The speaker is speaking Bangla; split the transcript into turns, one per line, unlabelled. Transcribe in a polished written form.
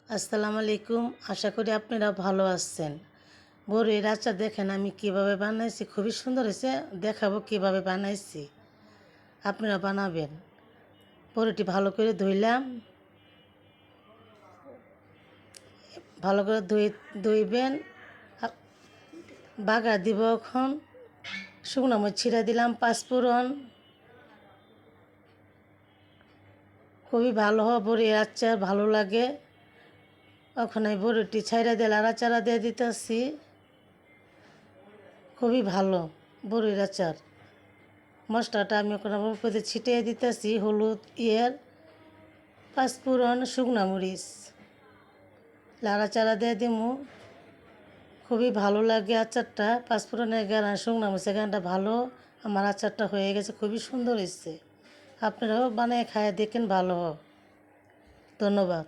আসসালামু আলাইকুম। আশা করি আপনারা ভালো আছেন। বড়ির আচার দেখেন আমি কিভাবে বানাইছি, খুবই সুন্দর হয়েছে। দেখাবো কিভাবে বানাইছি, আপনারা বানাবেন। বড়িটি ভালো করে ধুইলাম, ভালো করে ধুইবেন। বাগার দিব এখন, শুকনো মরিচ ছিঁড়া দিলাম, পাঁচফোড়ন। খুবই ভালো হয় বড়ির আচার, ভালো লাগে। ওখানে বড়িটি ছাইড়া দিয়ে লাড়াচাড়া দিয়ে দিতেছি। খুবই ভালো বড়ির আচার। মশলাটা আমি ওখানে উপরে ছিটিয়ে দিতেছি, হলুদ, পাঁচফোড়ন, শুকনা মরিচ, লাড়াচাড়া দিয়ে দিমু। খুবই ভালো লাগে আচারটা। পাঁচফোড়নের গান, শুকনা মরিচের গানটা ভালো। আমার আচারটা হয়ে গেছে, খুবই সুন্দর হয়েছে। আপনারাও বানিয়ে খায় দেখেন, ভালো হোক। ধন্যবাদ।